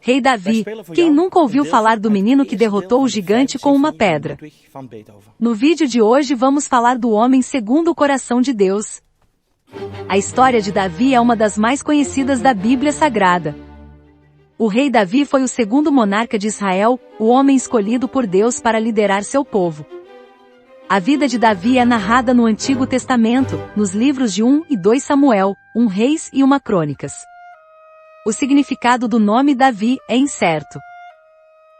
Rei Davi, quem nunca ouviu falar do menino que derrotou o gigante com uma pedra? No vídeo de hoje vamos falar do homem segundo o coração de Deus. A história de Davi é uma das mais conhecidas da Bíblia Sagrada. O rei Davi foi o segundo monarca de Israel, o homem escolhido por Deus para liderar seu povo. A vida de Davi é narrada no Antigo Testamento, nos livros de 1 e 2 Samuel, 1 Reis e 1 Crônicas. O significado do nome Davi é incerto.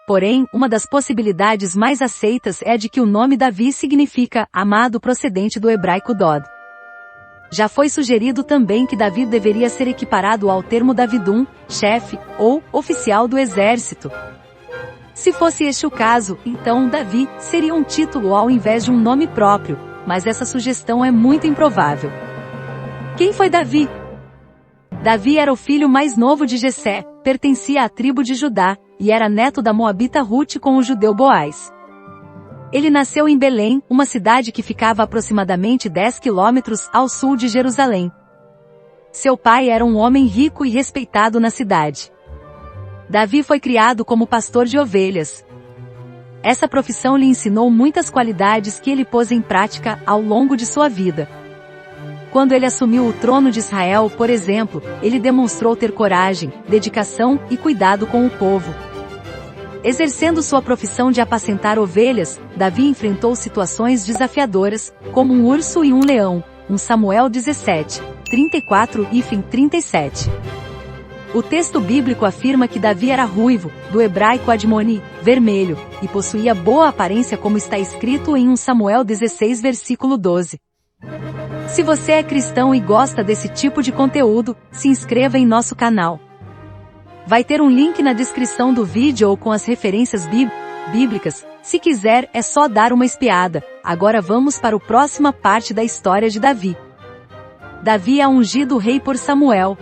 Porém, uma das possibilidades mais aceitas é a de que o nome Davi significa amado procedente do hebraico Dod. Já foi sugerido também que Davi deveria ser equiparado ao termo Davidum, chefe, ou oficial do exército. Se fosse este o caso, então Davi seria um título ao invés de um nome próprio, mas essa sugestão é muito improvável. Quem foi Davi? Davi era o filho mais novo de Jessé, pertencia à tribo de Judá, e era neto da moabita Rute com o judeu Boaz. Ele nasceu em Belém, uma cidade que ficava aproximadamente 10 quilômetros ao sul de Jerusalém. Seu pai era um homem rico e respeitado na cidade. Davi foi criado como pastor de ovelhas. Essa profissão lhe ensinou muitas qualidades que ele pôs em prática ao longo de sua vida. Quando ele assumiu o trono de Israel, por exemplo, ele demonstrou ter coragem, dedicação e cuidado com o povo. Exercendo sua profissão de apacentar ovelhas, Davi enfrentou situações desafiadoras, como um urso e um leão, 1 Samuel 17, 34 e 37. O texto bíblico afirma que Davi era ruivo, do hebraico admoni, vermelho, e possuía boa aparência como está escrito em 1 Samuel 16 versículo 12. Se você é cristão e gosta desse tipo de conteúdo, se inscreva em nosso canal. Vai ter um link na descrição do vídeo ou com as referências bíblicas. Se quiser, é só dar uma espiada. Agora vamos para a próxima parte da história de Davi. Davi é ungido rei por Samuel.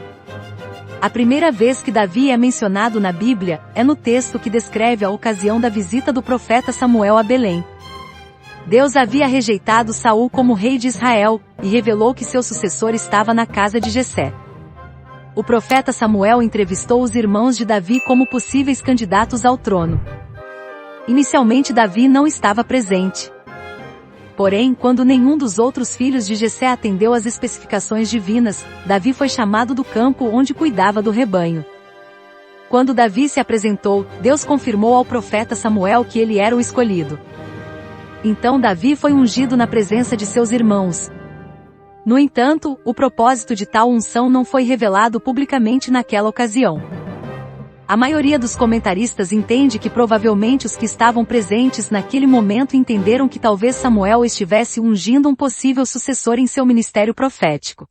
A primeira vez que Davi é mencionado na Bíblia, é no texto que descreve a ocasião da visita do profeta Samuel a Belém. Deus havia rejeitado Saul como rei de Israel, e revelou que seu sucessor estava na casa de Jessé. O profeta Samuel entrevistou os irmãos de Davi como possíveis candidatos ao trono. Inicialmente Davi não estava presente. Porém, quando nenhum dos outros filhos de Jessé atendeu às especificações divinas, Davi foi chamado do campo onde cuidava do rebanho. Quando Davi se apresentou, Deus confirmou ao profeta Samuel que ele era o escolhido. Então Davi foi ungido na presença de seus irmãos. No entanto, o propósito de tal unção não foi revelado publicamente naquela ocasião. A maioria dos comentaristas entende que provavelmente os que estavam presentes naquele momento entenderam que talvez Samuel estivesse ungindo um possível sucessor em seu ministério profético.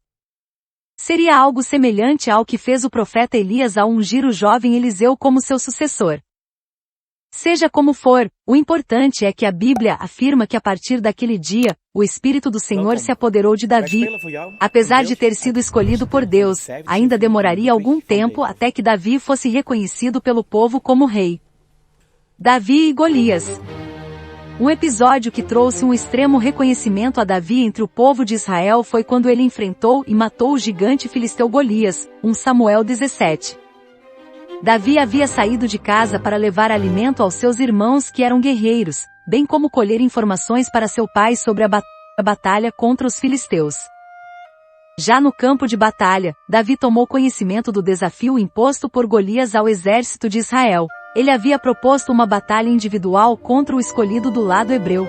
Seria algo semelhante ao que fez o profeta Elias ao ungir o jovem Eliseu como seu sucessor. Seja como for, o importante é que a Bíblia afirma que a partir daquele dia, o Espírito do Senhor se apoderou de Davi. Apesar de ter sido escolhido por Deus, ainda demoraria algum tempo até que Davi fosse reconhecido pelo povo como rei. Davi e Golias. Um episódio que trouxe um extremo reconhecimento a Davi entre o povo de Israel foi quando ele enfrentou e matou o gigante filisteu Golias, 1 Samuel 17. Davi havia saído de casa para levar alimento aos seus irmãos que eram guerreiros, bem como colher informações para seu pai sobre a batalha contra os filisteus. Já no campo de batalha, Davi tomou conhecimento do desafio imposto por Golias ao exército de Israel. Ele havia proposto uma batalha individual contra o escolhido do lado hebreu.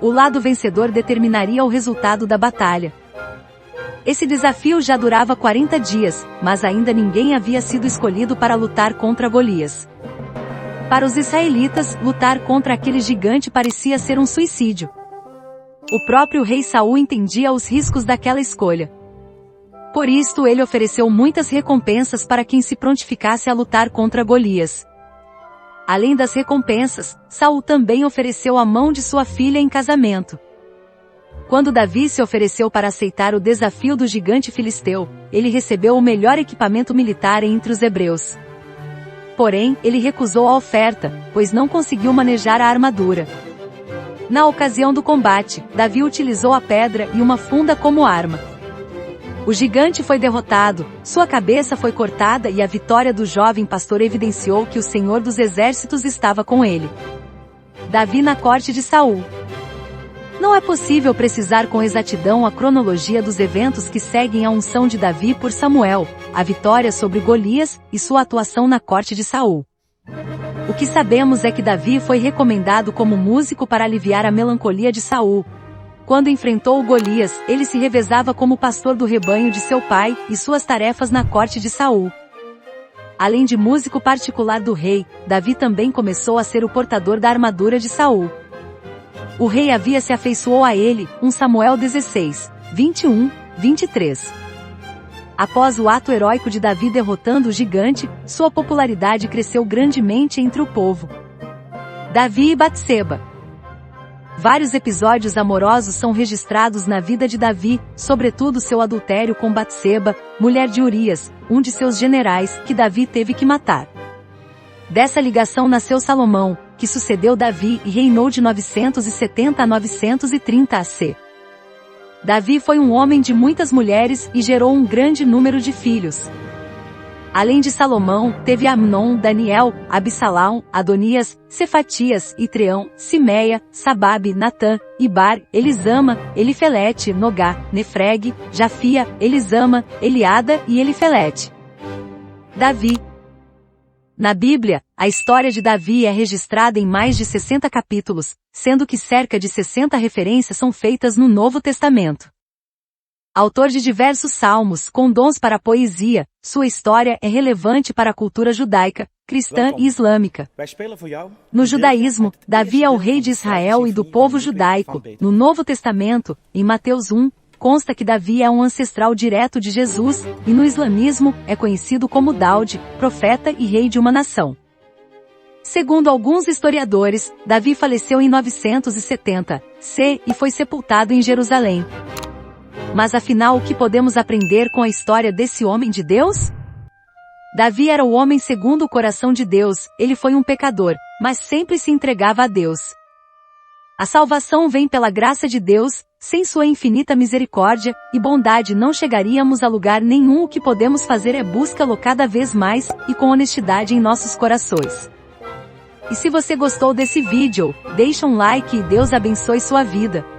O lado vencedor determinaria o resultado da batalha. Esse desafio já durava 40 dias, mas ainda ninguém havia sido escolhido para lutar contra Golias. Para os israelitas, lutar contra aquele gigante parecia ser um suicídio. O próprio rei Saul entendia os riscos daquela escolha. Por isto ele ofereceu muitas recompensas para quem se prontificasse a lutar contra Golias. Além das recompensas, Saul também ofereceu a mão de sua filha em casamento. Quando Davi se ofereceu para aceitar o desafio do gigante filisteu, ele recebeu o melhor equipamento militar entre os hebreus. Porém, ele recusou a oferta, pois não conseguiu manejar a armadura. Na ocasião do combate, Davi utilizou a pedra e uma funda como arma. O gigante foi derrotado, sua cabeça foi cortada e a vitória do jovem pastor evidenciou que o Senhor dos Exércitos estava com ele. Davi na corte de Saul. Não é possível precisar com exatidão a cronologia dos eventos que seguem a unção de Davi por Samuel, a vitória sobre Golias e sua atuação na corte de Saul. O que sabemos é que Davi foi recomendado como músico para aliviar a melancolia de Saul. Quando enfrentou Golias, ele se revezava como pastor do rebanho de seu pai e suas tarefas na corte de Saul. Além de músico particular do rei, Davi também começou a ser o portador da armadura de Saul. O rei havia se afeiçoou a ele, 1 Samuel 16, 21, 23. Após o ato heróico de Davi derrotando o gigante, sua popularidade cresceu grandemente entre o povo. Davi e Batseba. Vários episódios amorosos são registrados na vida de Davi, sobretudo seu adultério com Batseba, mulher de Urias, um de seus generais, que Davi teve que matar. Dessa ligação nasceu Salomão, que sucedeu Davi e reinou de 970 a 930 AC. Davi foi um homem de muitas mulheres e gerou um grande número de filhos. Além de Salomão, teve Amnon, Daniel, Absalão, Adonias, Cefatias, Itreão, Simeia, Sababe, Natã, Ibar, Elisama, Elifelete, Nogá, Nefreg, Jafia, Elisama, Eliada e Elifelete. Davi. Na Bíblia, a história de Davi é registrada em mais de 60 capítulos, sendo que cerca de 60 referências são feitas no Novo Testamento. Autor de diversos salmos com dons para a poesia, sua história é relevante para a cultura judaica, cristã e islâmica. No judaísmo, Davi é o rei de Israel e do povo judaico. No Novo Testamento, em Mateus 1, consta que Davi é um ancestral direto de Jesus, e no islamismo, é conhecido como Daud, profeta e rei de uma nação. Segundo alguns historiadores, Davi faleceu em 970 c. e foi sepultado em Jerusalém. Mas afinal, o que podemos aprender com a história desse homem de Deus? Davi era o homem segundo o coração de Deus, ele foi um pecador, mas sempre se entregava a Deus. A salvação vem pela graça de Deus, sem sua infinita misericórdia e bondade não chegaríamos a lugar nenhum. O que podemos fazer é buscá-lo cada vez mais, e com honestidade em nossos corações. E se você gostou desse vídeo, deixa um like e Deus abençoe sua vida.